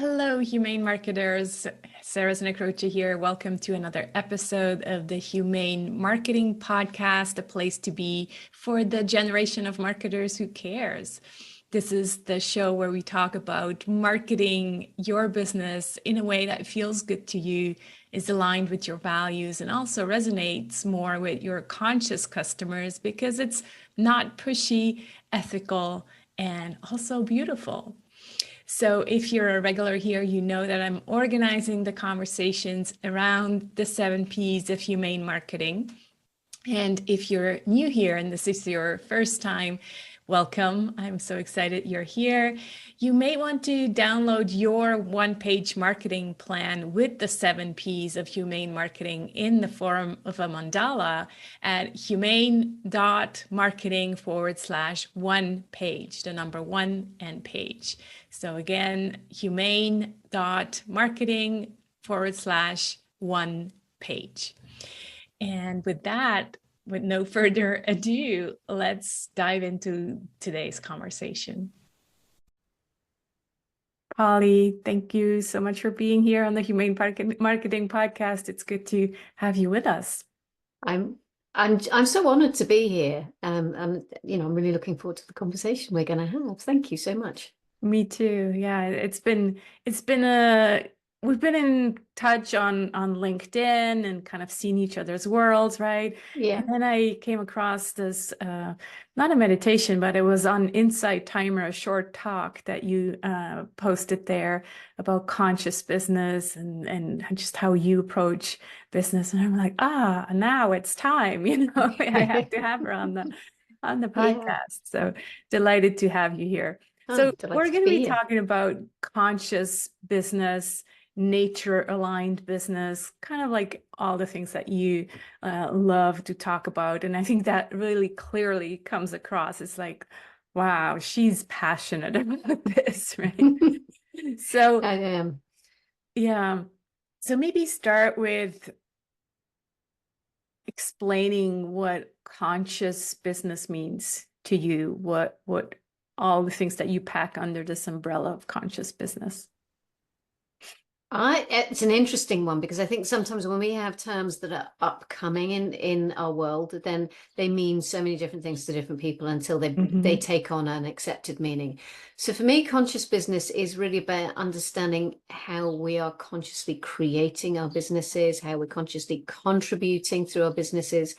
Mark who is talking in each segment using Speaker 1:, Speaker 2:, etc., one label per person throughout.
Speaker 1: Hello, humane marketers. Sarah Znakrocha here. Welcome to another episode of the Humane Marketing Podcast, a place to be for the generation of marketers who cares. This is the show where we talk about marketing your business in a way that feels good to you, is aligned with your values, and also resonates more with your conscious customers because it's not pushy, ethical, and also beautiful. So if you're a regular here, you know that I'm organizing the conversations around the 7 Ps of humane marketing. And if you're new here and this is your first time, welcome. I'm so excited you're here. You may want to download your one-page marketing plan with the 7 Ps of humane marketing in the form of a mandala at humane.marketing/one page, the number one and page. So again, humane.marketing/one page. And with that, with no further ado, let's dive into today's conversation. Polly, thank you so much for being here on the Humane Marketing Podcast. It's good to have you with us.
Speaker 2: I'm so honored to be here. I'm really looking forward to the conversation we're going to have. Thank you so much.
Speaker 1: Me too. Yeah, we've been in touch on LinkedIn and kind of seen each other's worlds, right?
Speaker 2: Yeah.
Speaker 1: And then I came across this, not a meditation, but it was on Insight Timer, a short talk that you posted there about conscious business and just how you approach business. And I'm like, now it's time, I have to have her on the podcast.
Speaker 2: Yeah.
Speaker 1: So delighted to have you here. So we're
Speaker 2: Delighted
Speaker 1: going
Speaker 2: to
Speaker 1: to
Speaker 2: be
Speaker 1: be
Speaker 2: here.
Speaker 1: talking about conscious business, nature-aligned business, kind of like all the things that you love to talk about. And I think that really clearly comes across. It's like, wow, she's passionate about this, right? So
Speaker 2: I am.
Speaker 1: yeah. So maybe start with explaining what conscious business means to you, what all the things that you pack under this umbrella of conscious business.
Speaker 2: It's an interesting one because I think sometimes when we have terms that are upcoming in our world, then they mean so many different things to different people until they take on an accepted meaning. So for me, conscious business is really about understanding how we are consciously creating our businesses, how we're consciously contributing through our businesses.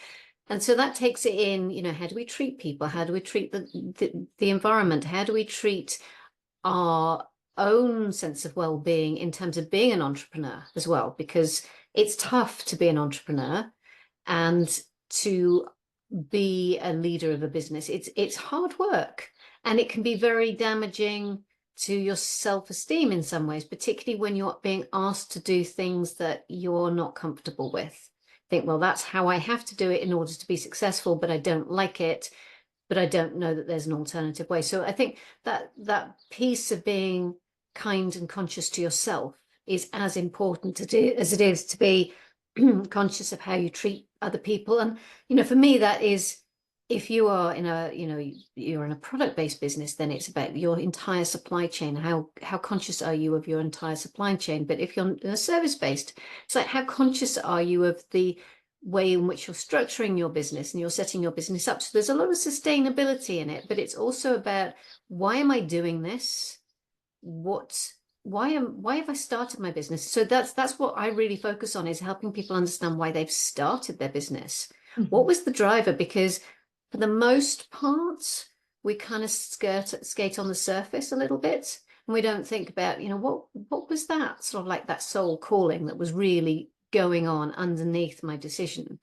Speaker 2: And so that takes it in, how do we treat people? How do we treat the environment? How do we treat our own sense of well-being in terms of being an entrepreneur as well? Because it's tough to be an entrepreneur and to be a leader of a business. It's hard work, and it can be very damaging to your self-esteem in some ways, particularly when you're being asked to do things that you're not comfortable with. Think, well, that's how I have to do it in order to be successful, but I don't like it, but I don't know that there's an alternative way. So I think that piece of being kind and conscious to yourself is as important to do as it is to be conscious of how you treat other people. And, for me, that is, if you are you're in a product-based business, then it's about your entire supply chain. How conscious are you of your entire supply chain? But if you're in a service-based, it's like, how conscious are you of the way in which you're structuring your business and you're setting your business up? So there's a lot of sustainability in it, but it's also about, why am I doing this? Why have I started my business? So that's what I really focus on, is helping people understand why they've started their business. What was the driver? Because for the most part, we kind of skate on the surface a little bit, and we don't think about, what was that sort of like that soul calling that was really going on underneath my decision,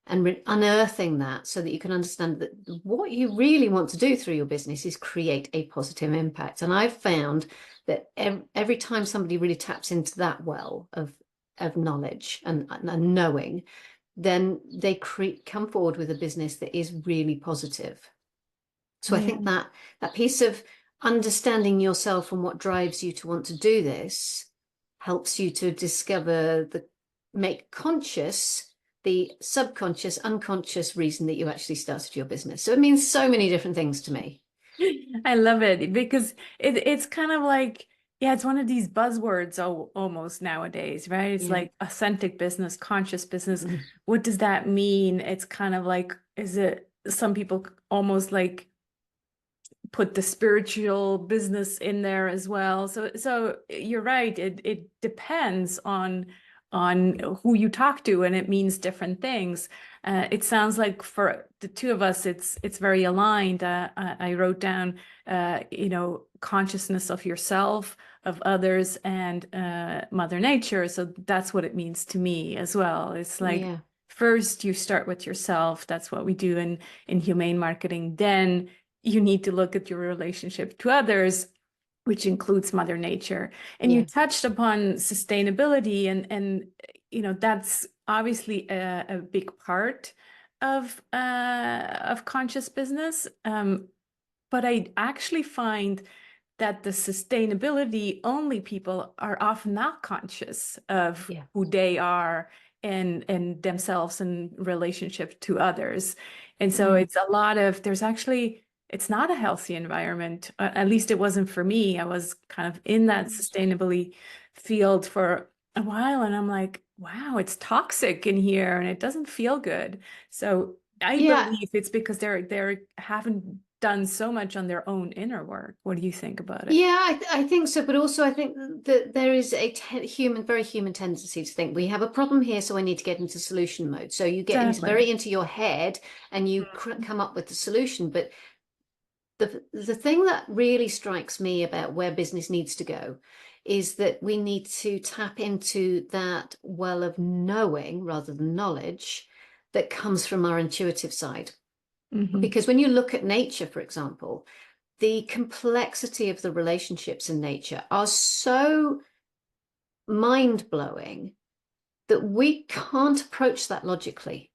Speaker 2: and unearthing that so that you can understand that what you really want to do through your business is create a positive impact. And I've found that every time somebody really taps into that well of knowledge and knowing, then they come forward with a business that is really positive. So I think that piece of understanding yourself and what drives you to want to do this helps you to discover make conscious the subconscious, unconscious reason that you actually started your business. So it means so many different things to me.
Speaker 1: I love it because it's kind of like Yeah, it's one of these buzzwords almost nowadays, right? It's
Speaker 2: Yeah.
Speaker 1: like authentic business, conscious business.
Speaker 2: Mm.
Speaker 1: What does that mean? It's kind of like, is it some people almost like put the spiritual business in there as well. So you're right. It depends on who you talk to, and it means different things. It sounds like for the two of us, it's very aligned. I wrote down, consciousness of yourself, of others, and Mother Nature. So that's what it means to me as well. It's like
Speaker 2: Yeah.
Speaker 1: first you start with yourself. That's what we do in humane marketing. Then you need to look at your relationship to others, which includes Mother Nature. And you
Speaker 2: Yeah.
Speaker 1: touched upon sustainability, and that's obviously a big part of conscious business. But I actually find that the sustainability only people are often not conscious of
Speaker 2: Yeah.
Speaker 1: who they are and themselves in relationship to others. And so
Speaker 2: Mm.
Speaker 1: it's a lot of, there's actually, it's not a healthy environment. At least it wasn't for me. I was kind of in that sustainability field for a while, and I'm like, wow, it's toxic in here and it doesn't feel good. So I
Speaker 2: Yeah.
Speaker 1: believe it's because they're haven't done so much on their own inner work. What do you think about it?
Speaker 2: Yeah, I think so, but also I think that there is a very human tendency to think we have a problem here, so I need to get into solution mode. So you get into
Speaker 1: Exactly.
Speaker 2: very into your head and you
Speaker 1: Mhm.
Speaker 2: come up with the solution. But the thing that really strikes me about where business needs to go is that we need to tap into that well of knowing rather than knowledge that comes from our intuitive side.
Speaker 1: Mhm.
Speaker 2: Because when you look at nature, for example, the complexity of the relationships in nature are so mind-blowing that we can't approach that logically.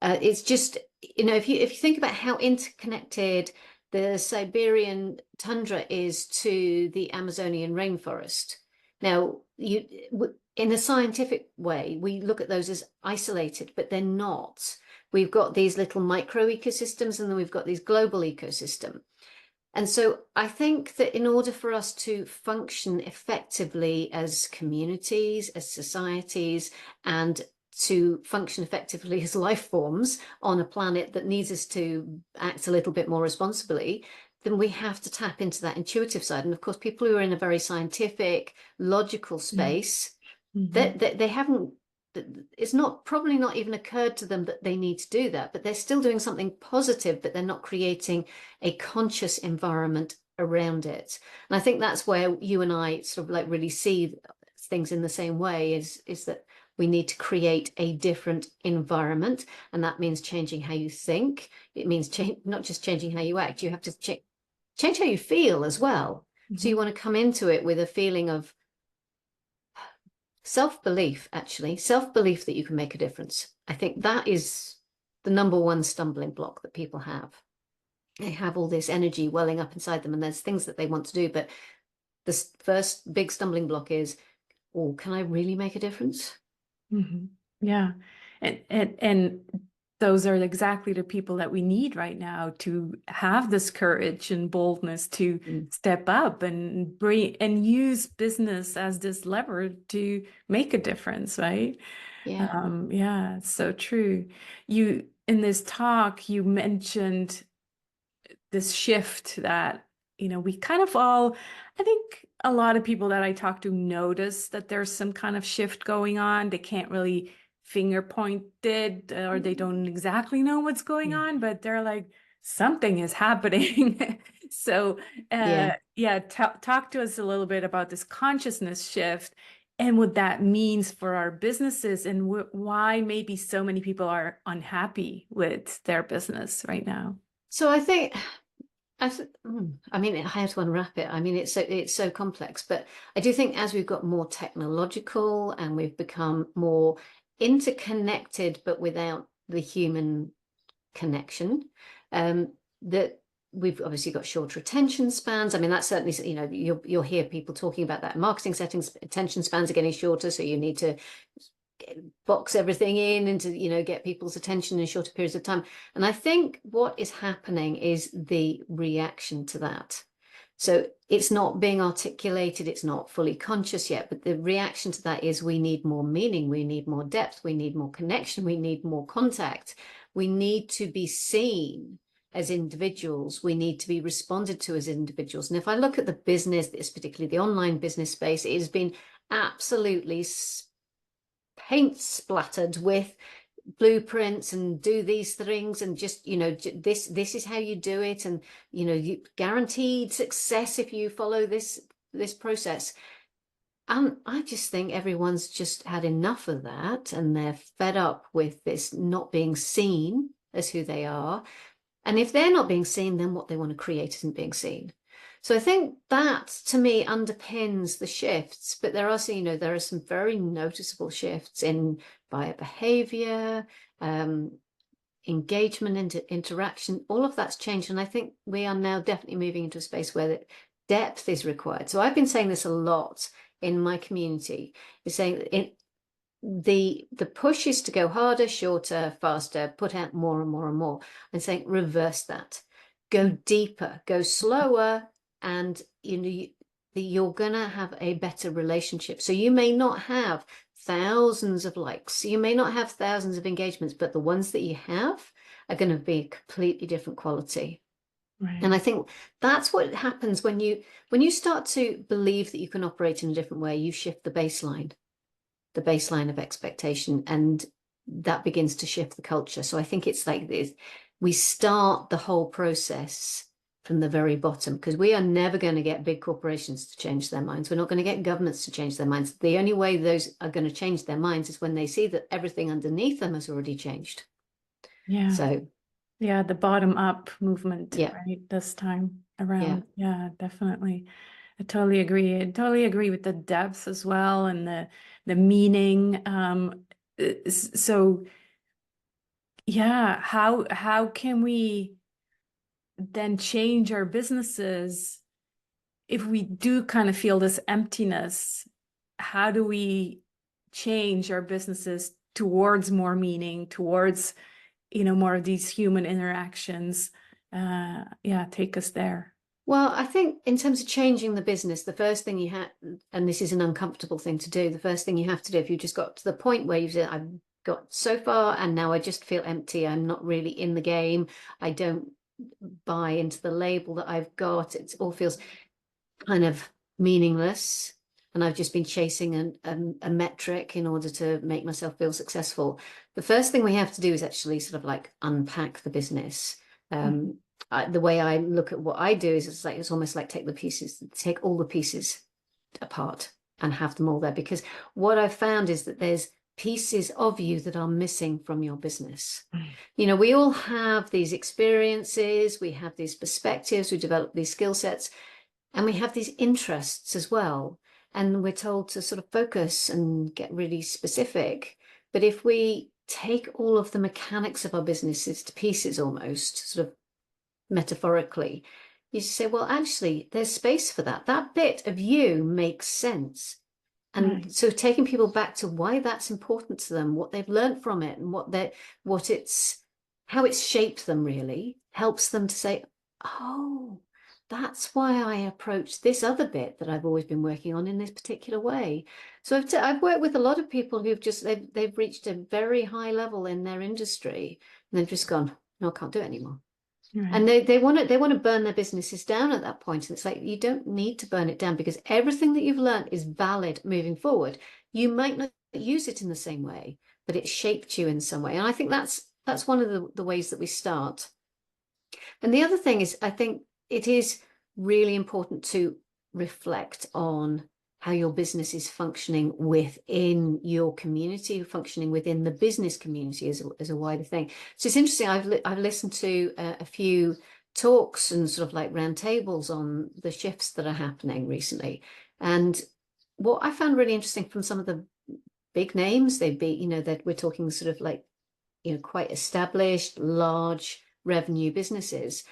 Speaker 2: It's just, if you think about how interconnected the Siberian tundra is to the Amazonian rainforest. Now, in a scientific way, we look at those as isolated, but they're not. We've got these little micro ecosystems, and then we've got these global ecosystem. And so I think that in order for us to function effectively as communities, as societies, and to function effectively as life forms on a planet that needs us to act a little bit more responsibly, then we have to tap into that intuitive side. And of course, people who are in a very scientific, logical
Speaker 1: Yeah.
Speaker 2: space,
Speaker 1: Mhm.
Speaker 2: they haven't, it's not probably not even occurred to them that they need to do that, but they're still doing something positive, but they're not creating a conscious environment around it. And I think that's where you and I sort of like really see things in the same way, is that we need to create a different environment, and that means changing how you think. It means not just changing how you act. You have to change how you feel as well. So you
Speaker 1: Mhm.
Speaker 2: want to come into it with a feeling of self-belief, actually, self-belief that you can make a difference. I think that is the number one stumbling block that people have. They have all this energy welling up inside them, and there's things that they want to do, but the first big stumbling block is, oh, can I really make a difference?
Speaker 1: Mhm. Yeah. And those are exactly the people that we need right now to have this courage and boldness to
Speaker 2: Mm.
Speaker 1: step up and bring and use business as this lever to make a difference, right?
Speaker 2: Yeah.
Speaker 1: Yeah, it's so true. You in this talk, you mentioned this shift that, we kind of all, I think a lot of people that I talk to notice that there's some kind of shift going on. They can't really finger point it, or they don't exactly know what's going
Speaker 2: Yeah.
Speaker 1: on, but they're like, something is happening. So,
Speaker 2: Yeah.
Speaker 1: yeah, talk to us a little bit about this consciousness shift and what that means for our businesses, and why maybe so many people are unhappy with their business right now.
Speaker 2: So I think I mean, I have to unwrap it. I mean, it's so complex, but I do think as we've got more technological and we've become more interconnected, but without the human connection, that we've obviously got shorter attention spans. I mean, that's certainly, you'll hear people talking about that in marketing settings. Attention spans are getting shorter, so you need to box everything in and to get people's attention in shorter periods of time. And I think what is happening is the reaction to that. So it's not being articulated, it's not fully conscious yet, but the reaction to that is we need more meaning, we need more depth, we need more connection, we need more contact. We need to be seen as individuals, we need to be responded to as individuals. And if I look at the business, this particularly the online business space, it has been absolutely paint splattered with blueprints and do these things and just, you know, this is how you do it, and you know, you guaranteed success if you follow this process. And I just think everyone's just had enough of that, and they're fed up with this not being seen as who they are. And if they're not being seen, then what they want to create isn't being seen. So I think that to me underpins the shifts, but there are, you know, there are some very noticeable shifts in buyer behavior, engagement, interaction, all of that's changed. And I think we are now definitely moving into a space where depth is required. So I've been saying this a lot in my community, is saying the push is to go harder, shorter, faster, put out more and more and more, and saying reverse that, go deeper, go slower, and you know, you're gonna have a better relationship. So you may not have thousands of likes, you may not have thousands of engagements, but the ones that you have are going to be completely different quality. Right. And I think that's what happens when you start to believe that you can operate in a different way. You shift the baseline of expectation, and that begins to shift the culture. So I think it's like this, we start the whole process from the very bottom, because we are never going to get big corporations to change their minds. We're not going to get governments to change their minds. The only way those are going to change their minds is when they see that everything underneath them has already changed.
Speaker 1: Yeah.
Speaker 2: So
Speaker 1: yeah, the bottom up movement, right, this time around. Yeah, definitely. I totally agree with the depth as well, and the meaning. So yeah, how can we then change our businesses if we do kind of feel this emptiness? How do we change our businesses towards more meaning, towards, you know, more of these human interactions? Take us there.
Speaker 2: Well, I think in terms of changing the business, the first thing you have, and this is an uncomfortable thing to do, the first thing you have to do, if you just got to the point where you said, I've got so far and now I just feel empty, I'm not really in the game, I don't buy into the label that I've got, it all feels kind of meaningless, and I've just been chasing a metric in order to make myself feel successful. The first thing we have to do is actually sort of like unpack the business. The way I look at what I do is it's almost like take all the pieces apart and have them all there, because what I've found is that there's pieces of you that are missing from your business. You know, we all have these experiences, we have these perspectives, we develop these skill sets, and we have these interests as well. And we're told to sort of focus and get really specific. But if we take all of the mechanics of our businesses to pieces, almost sort of metaphorically, you say, well, actually, there's space for that. That bit of you makes sense. And so taking people back to why that's important to them, what they've learned from it, and how it's shaped them, really helps them to say, oh, that's why I approach this other bit that I've always been working on in this particular way. So I've worked with a lot of people who've just, they've reached a very high level in their industry, and they've just gone, no, I can't do it anymore. Right. And they want to burn their businesses down at that point. And it's like, you don't need to burn it down, because everything that you've learned is valid moving forward. You might not use it in the same way, but it shaped you in some way. And I think that's one of the ways that we start. And the other thing is, I think it is really important to reflect on how your business is functioning within your community, functioning within the business community as a wider thing. So it's interesting, I've listened to a few talks and sort of like roundtables on the shifts that are happening recently. And what I found really interesting from some of the big names, that we're talking sort of like, you know, quite established, large revenue businesses,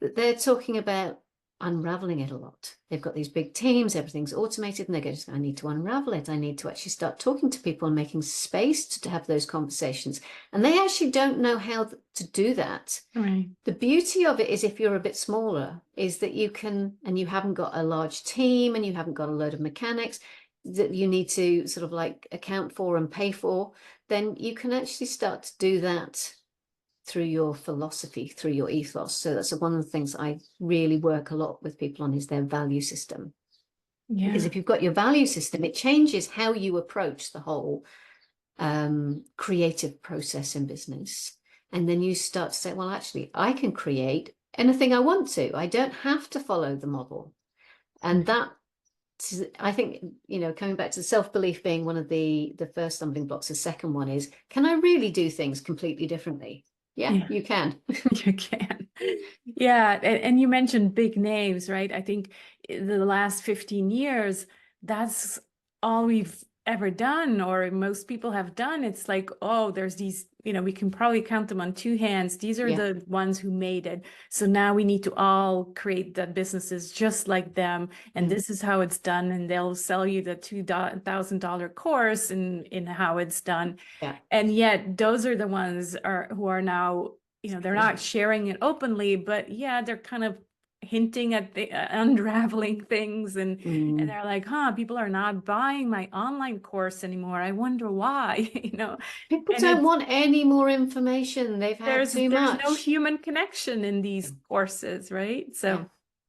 Speaker 2: that they're talking about, unraveling it a lot. They've got these big teams, everything's automated, and they go, I need to unravel it. I need to actually start talking to people and making space to have those conversations. And they actually don't know how to do that.
Speaker 1: Right.
Speaker 2: The beauty of it is, if you're a bit smaller, is that you can, and you haven't got a large team and you haven't got a load of mechanics that you need to sort of like account for and pay for, then you can actually start to do that through your philosophy, through your ethos. So that's one of the things I really work a lot with people on, is their value system.
Speaker 1: Yeah.
Speaker 2: Because if you've got your value system, it changes how you approach the whole creative process in business. And then you start to say, well, actually, I can create anything I want to. I don't have to follow the model. And that, I think, you know, coming back to self-belief being one of the first stumbling blocks, the second one is, can I really do things completely differently? Yeah, you can.
Speaker 1: You can. Yeah. And you mentioned big names, right? I think the last 15 years, that's all we've ever done, or most people have done. It's like, oh, there's these, you know, we can probably count them on two hands. These are the ones who made it. So now we need to all create the businesses just like them. And this is how it's done. And they'll sell you the $2,000 course in how it's done.
Speaker 2: Yeah.
Speaker 1: And yet those are the ones who are now, you know, they're not sharing it openly, but yeah, they're kind of hinting at the unraveling things, and they're like, people are not buying my online course anymore. I wonder why. You know,
Speaker 2: people don't want any more information. They've had too much.
Speaker 1: There's no human connection in these courses, right? So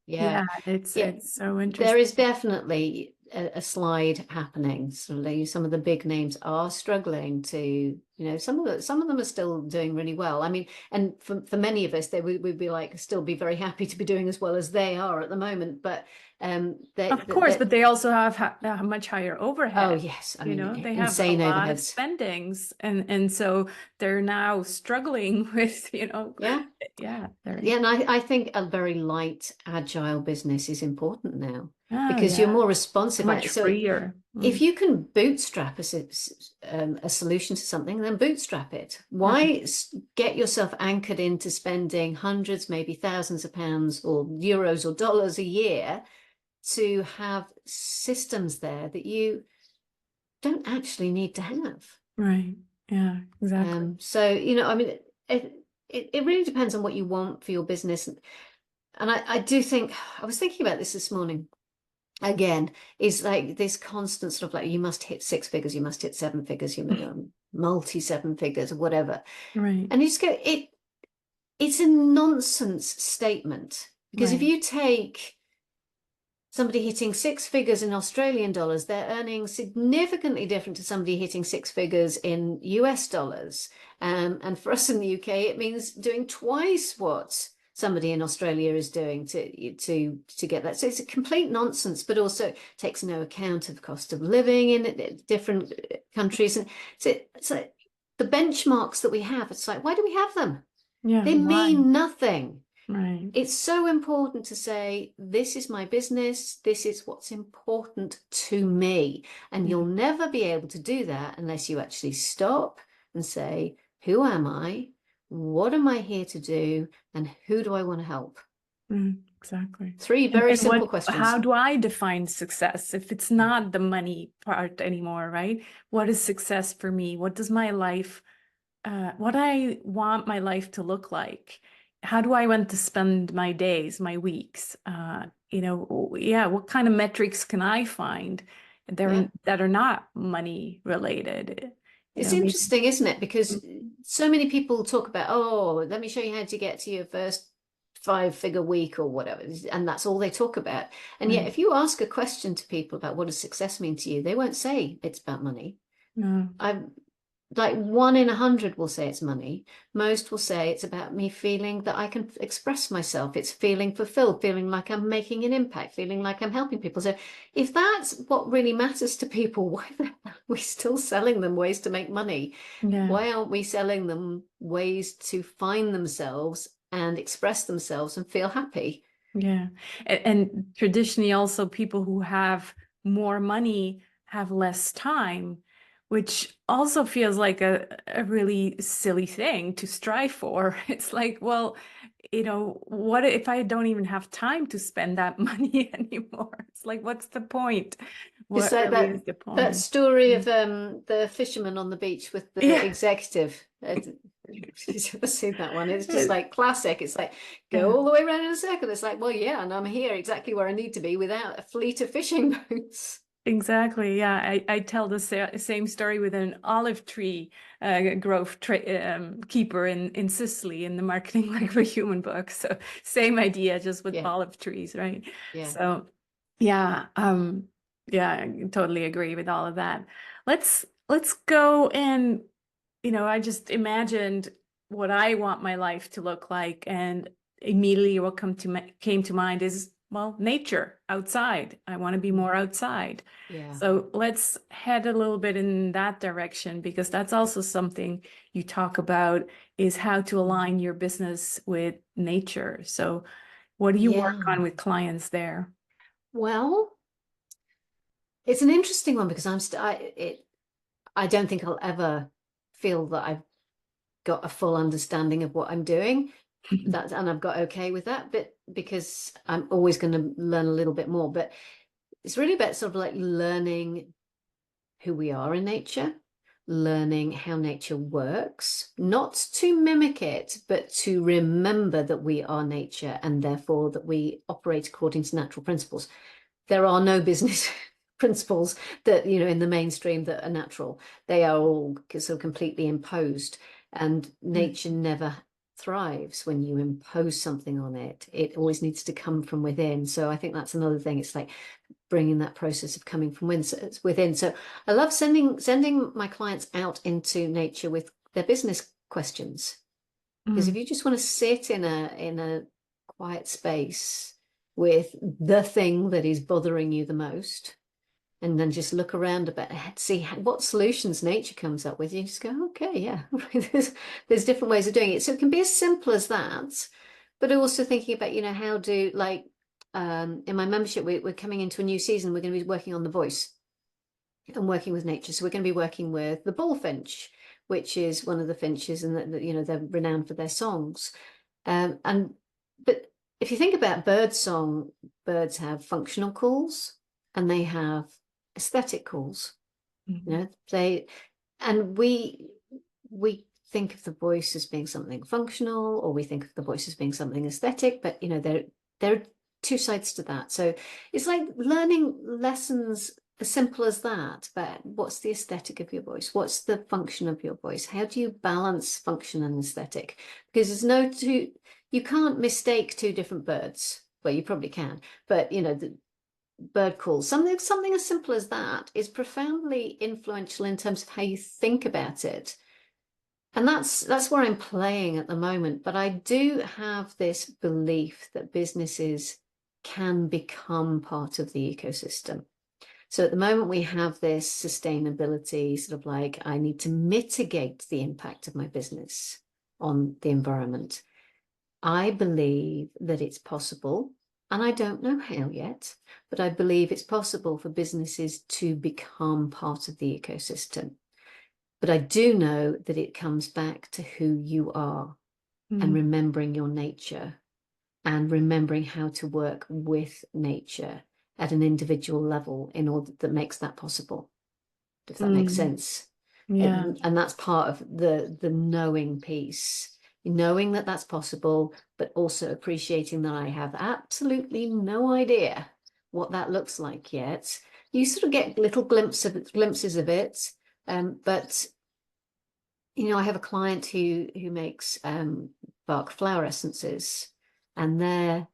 Speaker 1: it's so interesting.
Speaker 2: There is definitely a slide happening. So some of the big names are struggling to, you know, some of them are still doing really well. I mean, and for many of us, we'd be like, still be very happy to be doing as well as they are at the moment. But
Speaker 1: of course, but they also have much higher overhead.
Speaker 2: Oh yes, I mean,
Speaker 1: you know, they have a lot of spendings, and so they're now struggling with, you know,
Speaker 2: and I think a very light, agile business is important now, because you're more responsive.
Speaker 1: Much freer.
Speaker 2: If you can bootstrap a solution to something, then bootstrap it. Why get yourself anchored into spending hundreds, maybe thousands of pounds or euros or dollars a year to have systems there that you don't actually need to have?
Speaker 1: Right. Yeah, exactly.
Speaker 2: So, you know, I mean, it really depends on what you want for your business. And I do think, I was thinking about this morning, again, is like this constant sort of like, you must hit 6 figures, you must hit 7 figures, you know, multi 7 figures or whatever.
Speaker 1: Right.
Speaker 2: And you just go, it's a nonsense statement, because if you take somebody hitting 6 figures in Australian dollars, they're earning significantly different to somebody hitting 6 figures in US dollars. And for us in the UK, it means doing twice what somebody in Australia is doing to get that. So it's a complete nonsense, but also takes no account of cost of living in different countries. And so the benchmarks that we have, it's like, why do we have them? They mean nothing.
Speaker 1: Right.
Speaker 2: It's so important to say, this is my business, this is what's important to me. And you'll never be able to do that unless you actually stop and say, who am I? What am I here to do? And who do I want to help?
Speaker 1: Exactly.
Speaker 2: 3 very simple questions.
Speaker 1: How do I define success if it's not the money part anymore, right? What is success for me? What does my life, what I want my life to look like? How do I want to spend my days, my weeks? You know, what kind of metrics can I find that are not money related?
Speaker 2: It's interesting, isn't it? Because so many people talk about, oh, let me show you how to get to your first 5-figure week or whatever. And that's all they talk about. And yet, if you ask a question to people about what does success mean to you, they won't say it's about money.
Speaker 1: No.
Speaker 2: Like 1 in 100 will say it's money. Most will say it's about me feeling that I can express myself. It's feeling fulfilled, feeling like I'm making an impact, feeling like I'm helping people. So if that's what really matters to people, why are we still selling them ways to make money? Why aren't we selling them ways to find themselves and express themselves and feel happy?
Speaker 1: Yeah. And traditionally also, people who have more money have less time, which also feels like a really silly thing to strive for. It's like, well, what if I don't even have time to spend that money anymore? It's like, what's the point?
Speaker 2: It's
Speaker 1: What
Speaker 2: like
Speaker 1: really is
Speaker 2: that
Speaker 1: the
Speaker 2: that
Speaker 1: point?
Speaker 2: story of the fisherman on the beach with the
Speaker 1: Yeah.
Speaker 2: executive. You've ever seen that one? It's just
Speaker 1: Yeah.
Speaker 2: like classic. It's like go all the way around in a circle. It's like, well, yeah, and I'm here exactly where I need to be without a fleet of fishing boats.
Speaker 1: Exactly. Yeah, I tell the same story with an olive tree grove keeper in Sicily in the Marketing Like for Human book. So same idea, just with
Speaker 2: Yeah,
Speaker 1: olive trees, right?
Speaker 2: yeah,
Speaker 1: So yeah, yeah, I totally agree with all of that. Let's go and I just imagined what I want my life to look like, and immediately what came to mind is, well, nature outside. I want to be more outside.
Speaker 2: yeah,
Speaker 1: So let's head a little bit in that direction, because that's also something you talk about, is how to align your business with nature. So what do you work
Speaker 2: yeah.
Speaker 1: on with clients there?
Speaker 2: Well, it's an interesting one because I don't think I'll ever feel that I've got a full understanding of what I'm doing. And I've got okay with that, but because I'm always going to learn a little bit more. But it's really about sort of like learning who we are in nature, learning how nature works, not to mimic it, but to remember that we are nature and therefore that we operate according to natural principles. There are no business principles that, in the mainstream that are natural. They are all so completely imposed, and nature never thrives when you impose something on it. It always needs to come from within. So I think that's another thing. It's like bringing that process of coming from within. So I love sending my clients out into nature with their business questions, because if
Speaker 1: Mm.
Speaker 2: you just want to sit in a quiet space with the thing that is bothering you the most, and then just look around a bit, see what solutions nature comes up with, you just go, okay, yeah, there's different ways of doing it. So it can be as simple as that, but also thinking about, how do, like, in my membership, we're coming into a new season. We're going to be working on the voice and working with nature. So we're going to be working with the bullfinch, which is one of the finches, and they're renowned for their songs. And but if you think about bird song, birds have functional calls and they have aesthetic calls.
Speaker 1: Mhm.
Speaker 2: They and we think of the voice as being something functional, or we think of the voice as being something aesthetic, but there are two sides to that. So it's like learning lessons as simple as that, but what's the aesthetic of your voice? What's the function of your voice? How do you balance function and aesthetic? Because you can't mistake two different birds. Well, you probably can, but the bird calls, something as simple as that is profoundly influential in terms of how you think about it. And that's where I'm playing at the moment. But I do have this belief that businesses can become part of the ecosystem. So at the moment, we have this sustainability sort of like, I need to mitigate the impact of my business on the environment. I believe that it's possible, and I don't know how yet, but I believe it's possible for businesses to become part of the ecosystem. But I do know that it comes back to who you are and
Speaker 1: Mm.
Speaker 2: remembering your nature and remembering how to work with nature at an individual level in order that makes that possible, if that makes
Speaker 1: Mm.
Speaker 2: sense.
Speaker 1: Yeah.
Speaker 2: And that's part of the knowing piece, knowing that that's possible, but also appreciating that I have absolutely no idea what that looks like yet. You sort of get little glimpses of it, but I have a client who makes Bach flower essences, and their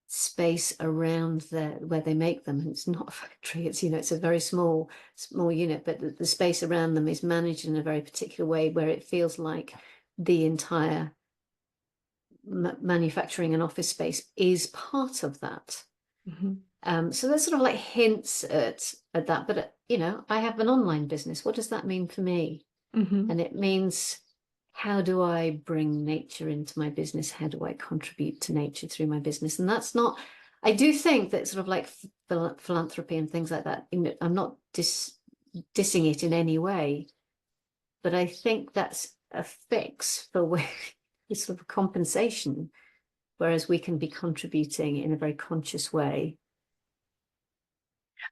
Speaker 2: space around where they make them, and it's not a factory, it's a very small unit, but the space around them is managed in a very particular way where it feels like the entire manufacturing and office space is part of that.
Speaker 1: Mhm.
Speaker 2: So there's sort of like hints at that, but I have an online business. What does that mean for me?
Speaker 1: Mhm.
Speaker 2: And it means, how do I bring nature into my business? How do I contribute to nature through my business? And that's not, I do think that sort of like philanthropy and things like that, I'm not dissing it in any way, but I think that's a fix for where it's sort of a compensation, whereas we can be contributing in a very conscious way.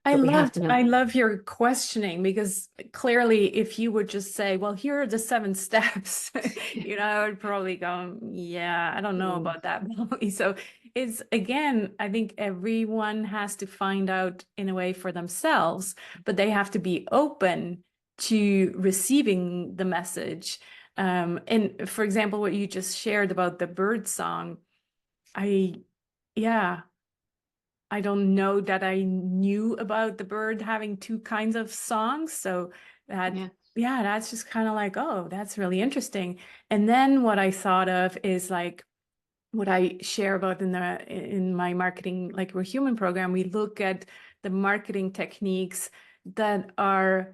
Speaker 2: But we have to know.
Speaker 1: I love your questioning, because clearly if you would just say, well, here are the 7 steps, I would probably go, yeah, I don't know about that. So it's, again, I think everyone has to find out in a way for themselves, but they have to be open to receiving the message. And for example, what you just shared about the bird song, yeah, I don't know that I knew about the bird having 2 kinds of songs. So that, yeah, that's just kind of like, oh, that's really interesting. And then what I thought of is like what I share about in my marketing, like We're Human program, we look at the marketing techniques that are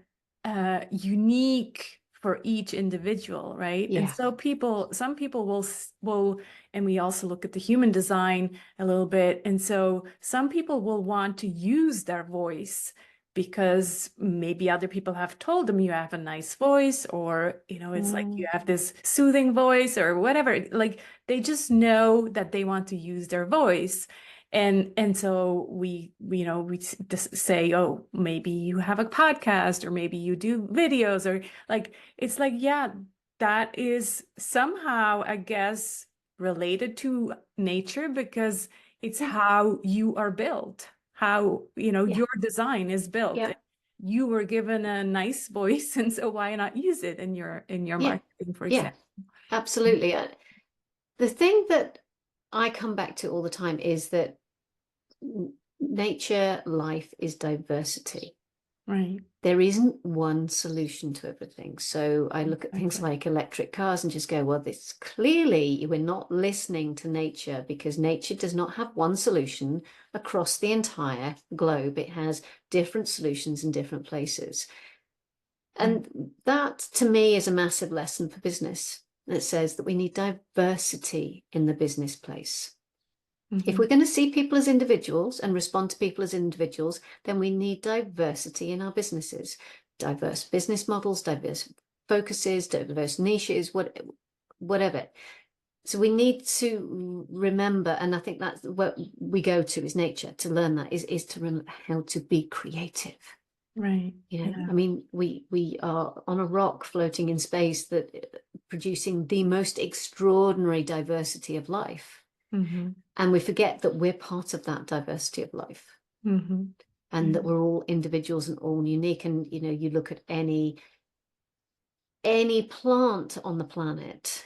Speaker 1: unique for each individual, right?
Speaker 2: Yeah.
Speaker 1: And so some people will, and we also look at the human design a little bit. And so some people will want to use their voice because maybe other people have told them you have a nice voice, or, it's like you have this soothing voice or whatever. Like they just know that they want to use their voice. And so we just say, oh, maybe you have a podcast, or maybe you do videos, or like, it's like, yeah, that is somehow, I guess, related to nature, because it's how you are built, how, your design is built.
Speaker 2: Yeah.
Speaker 1: You were given a nice voice, and so why not use it in your marketing, for example?
Speaker 2: Absolutely. The thing that I come back to all the time is that nature, life is diversity.
Speaker 1: Right.
Speaker 2: There isn't one solution to everything. So I look at things like electric cars and just go, well, this clearly we're not listening to nature, because nature does not have one solution across the entire globe. It has different solutions in different places. And that, to me, is a massive lesson for business. That says that we need diversity in the business place. If we're going to see people as individuals and respond to people as individuals, then we need diversity in our businesses, diverse business models, diverse focuses, diverse niches, whatever. So we need to remember, and I think that's what we go to is nature to learn that, is to remember how to be creative.
Speaker 1: Right.
Speaker 2: I mean, we are on a rock floating in space that producing the most extraordinary diversity of life. And we forget that we're part of that diversity of life, and that we're all individuals and all unique. And, you look at any plant on the planet,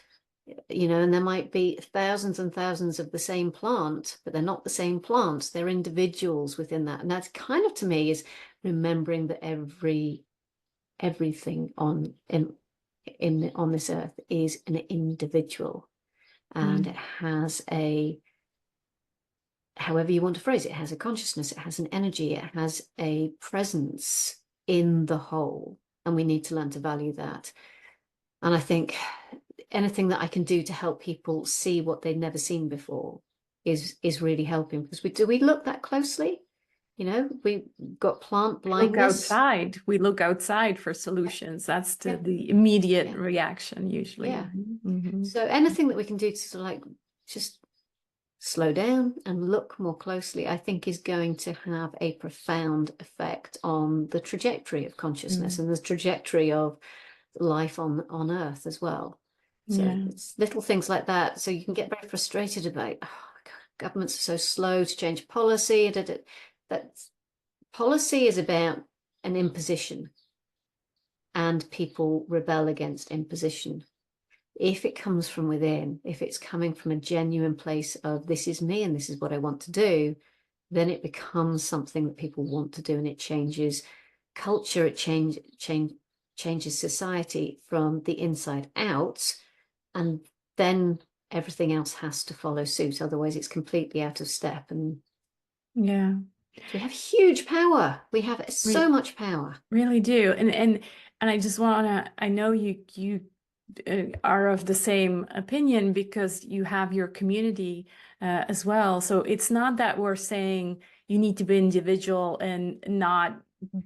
Speaker 2: and there might be thousands and thousands of the same plant, but they're not the same plants. They're individuals within that. And that's kind of, to me, is remembering that everything on this earth is an individual, and it has however you want to phrase it, has a consciousness, it has an energy, it has a presence in the whole, and we need to learn to value that. And I think anything that I can do to help people see what they've never seen before is really helping, because we look that closely. We've got plant blindness.
Speaker 1: We look outside for solutions. That's the immediate reaction usually.
Speaker 2: So anything that we can do to sort of like just slow down and look more closely, I think is going to have a profound effect on the trajectory of consciousness and the trajectory of life on Earth as well. So it's little things like that. So you can get very frustrated about, governments are so slow to change policy. That policy is about an imposition, and people rebel against imposition. If it comes from within, if it's coming from a genuine place of this is me and this is what I want to do, then it becomes something that people want to do, and it changes culture, it changes society from the inside out, and then everything else has to follow suit. Otherwise it's completely out of step. And so we have huge power. We have so much power.
Speaker 1: Really do. And I just I know you are of the same opinion, because you have your community as well. So it's not that we're saying you need to be individual and not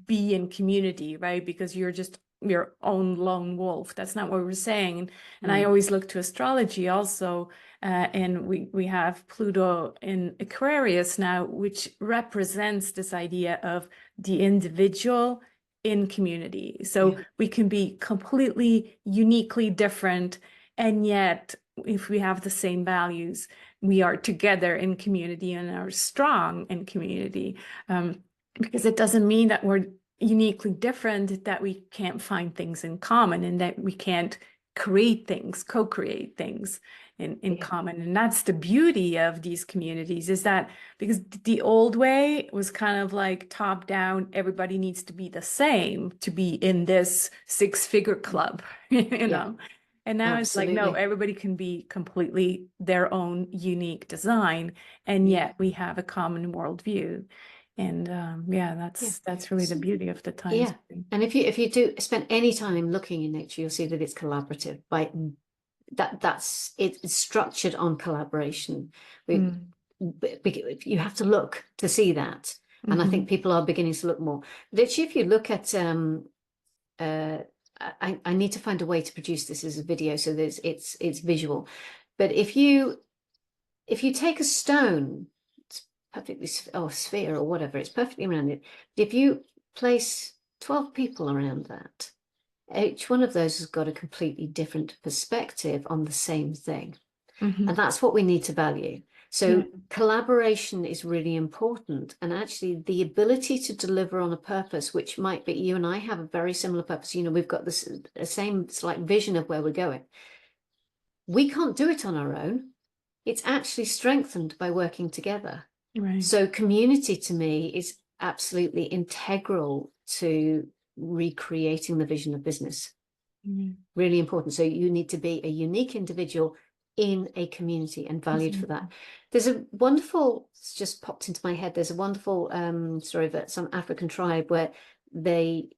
Speaker 1: be in community, right? Because you're just your own lone wolf. That's not what we're saying. And I always look to astrology also, and we have Pluto in Aquarius now, which represents this idea of the individual in community. So we can be completely uniquely different, and yet if we have the same values, we are together in community and are strong in community. Because it doesn't mean that we're uniquely different, that we can't find things in common and that we can't create things, co-create things in common. And that's the beauty of these communities, is that because the old way was kind of like top down, everybody needs to be the same to be in this six-figure club, you know? And now it's like, no, everybody can be completely their own unique design, and yet we have a common worldview. And that's really the beauty of the times.
Speaker 2: And if you do spend any time looking in nature, you'll see that it's collaborative. It's structured on collaboration. You have to look to see that, and I think people are beginning to look more. Literally, if you look at I need to find a way to produce this as a video so that it's visual. But if you take a stone, perfectly, or sphere or whatever, it's perfectly rounded. If you place 12 people around that, each one of those has got a completely different perspective on the same thing. And that's what we need to value. So collaboration is really important. And actually the ability to deliver on a purpose, which might be, you and I have a very similar purpose. You know, we've got the same like vision of where we're going. We can't do it on our own. It's actually strengthened by working together.
Speaker 1: Right.
Speaker 2: So community to me is absolutely integral to recreating the vision of business. Really important. So you need to be a unique individual in a community and valued for that. There's a wonderful, it's just popped into my head, there's a wonderful story of some African tribe where they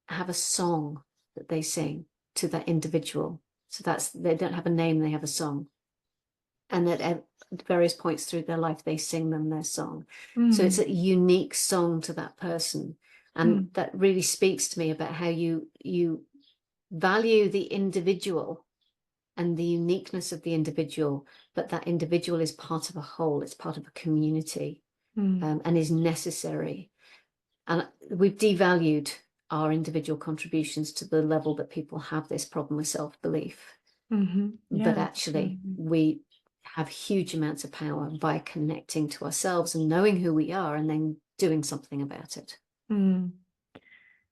Speaker 2: have a song that they sing to that individual. So they don't have a name, they have a song. And that at various points through their life, they sing them their song. So it's a unique song to that person. And that really speaks to me about how you value the individual and the uniqueness of the individual, but that individual is part of a whole, it's part of a community, and is necessary. And we've devalued our individual contributions to the level that people have this problem with self-belief. But actually, we have huge amounts of power by connecting to ourselves and knowing who we are and then doing something about it.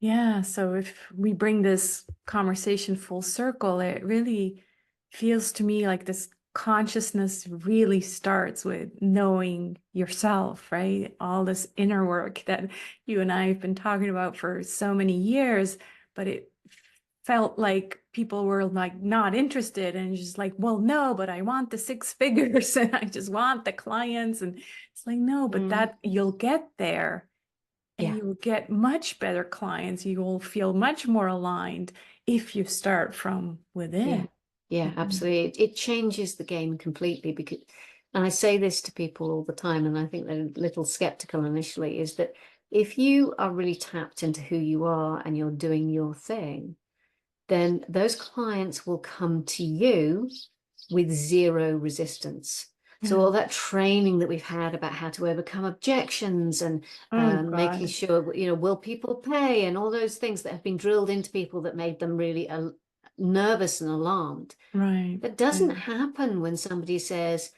Speaker 1: Yeah, so if we bring this conversation full circle, it really feels to me like this consciousness really starts with knowing yourself, right? All this inner work that you and I have been talking about for so many years, but it felt like people were like not interested and just like, well, no, but I want the six figures and I just want the clients. And it's like, no, but that you'll get there. And you will get much better clients. You will feel much more aligned if you start from within.
Speaker 2: Yeah, absolutely. It changes the game completely, because, and I say this to people all the time, and I think they're a little skeptical initially, is that if you are really tapped into who you are and you're doing your thing, then those clients will come to you with zero resistance. So all that training that we've had about how to overcome objections and making sure, you know, will people pay, and all those things that have been drilled into people that made them really nervous and alarmed. That doesn't happen when somebody says,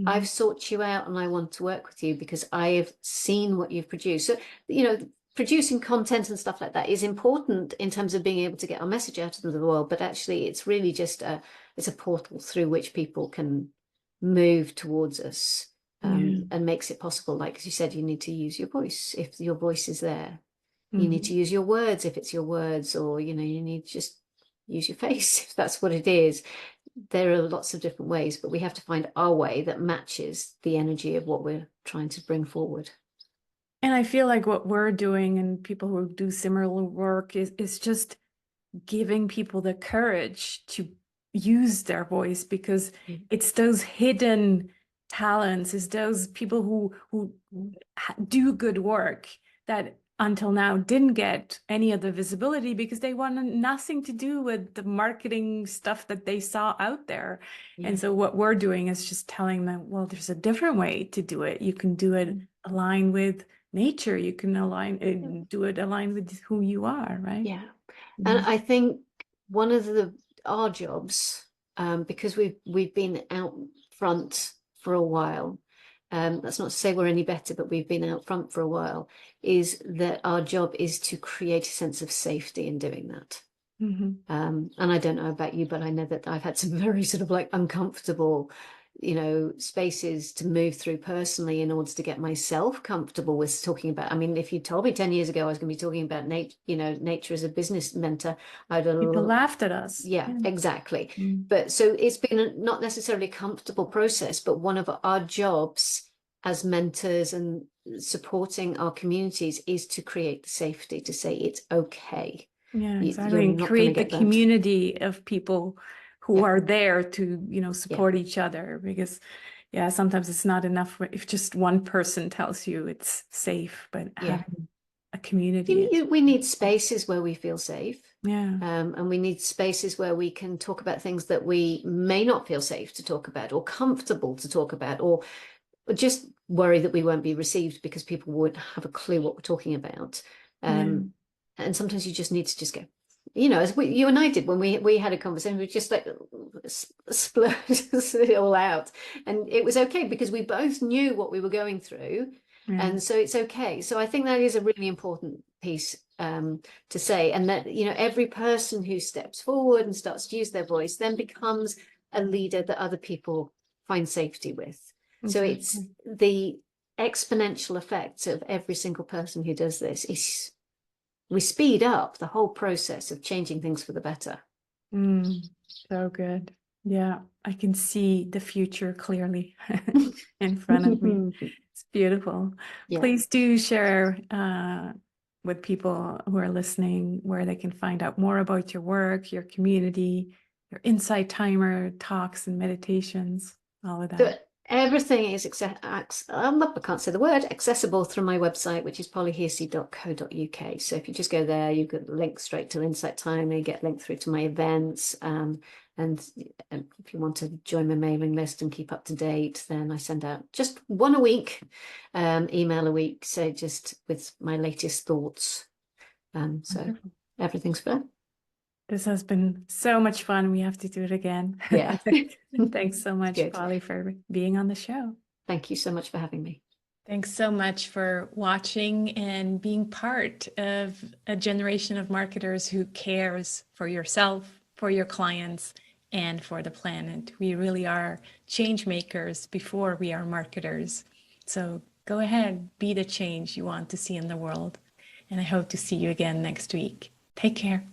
Speaker 2: I've sought you out and I want to work with you because I have seen what you've produced. So, you know, producing content and stuff like that is important in terms of being able to get our message out into the world, but actually it's really just it's a portal through which people can move towards us, and makes it possible. Like, as you said, you need to use your voice if your voice is there. You need to use your words if it's your words, or, you know, you need to just use your face if that's what it is. There are lots of different ways, but we have to find our way that matches the energy of what we're trying to bring forward.
Speaker 1: And I feel like what we're doing, and people who do similar work, is just giving people the courage to use their voice, because it's those hidden talents, it's those people who do good work that until now didn't get any of the visibility because they wanted nothing to do with the marketing stuff that they saw out there.
Speaker 2: Yeah.
Speaker 1: And so what we're doing is just telling them, well, there's a different way to do it. You can do it aligned with nature. You can do it aligned with who you are, right?
Speaker 2: Yeah. And I think one of our jobs, because we've been out front for a while, that's not to say we're any better, but we've been out front for a while, is that our job is to create a sense of safety in doing that. And I don't know about you, but I know that I've had some very sort of like uncomfortable, spaces to move through personally in order to get myself comfortable with talking about. I mean, if you told me 10 years ago I was going to be talking about nature as a business mentor,
Speaker 1: people laughed at us.
Speaker 2: Yeah, exactly. But so it's been not necessarily a comfortable process, but one of our jobs as mentors and supporting our communities is to create the safety, to say it's okay.
Speaker 1: Yeah, exactly. And create the community of people who are there to, support each other, because sometimes it's not enough if just one person tells you it's safe, but having a community.
Speaker 2: We need spaces where we feel safe.
Speaker 1: Yeah.
Speaker 2: And we need spaces where we can talk about things that we may not feel safe to talk about or comfortable to talk about, or just worry that we won't be received because people won't have a clue what we're talking about. And sometimes you just need to just go, as you and I did when we had a conversation, we just like splurged it all out. And it was okay because we both knew what we were going through. And so it's okay. So I think that is a really important piece to say. And that, every person who steps forward and starts to use their voice then becomes a leader that other people find safety with. So it's the exponential effects of every single person who does this is we speed up the whole process of changing things for the better.
Speaker 1: So good. Yeah, I can see the future clearly in front of me. It's beautiful. Yeah. Please do share with people who are listening where they can find out more about your work, your community, your insight timer, talks and meditations, all of that.
Speaker 2: So everything is I can't say the word, accessible through my website, which is pollyhearsey.co.uk. So if you just go there, you get link straight to Insight Timer, you get linked through to my events. And if you want to join my mailing list and keep up to date, then I send out just one a week, email a week. So just with my latest thoughts. So everything's fun.
Speaker 1: This has been so much fun. We have to do it again.
Speaker 2: Yeah.
Speaker 1: Thanks so much, Polly, for being on the show.
Speaker 2: Thank you so much for having me.
Speaker 1: Thanks so much for watching and being part of a generation of marketers who cares for yourself, for your clients, and for the planet. We really are change makers before we are marketers. So go ahead, be the change you want to see in the world. And I hope to see you again next week. Take care.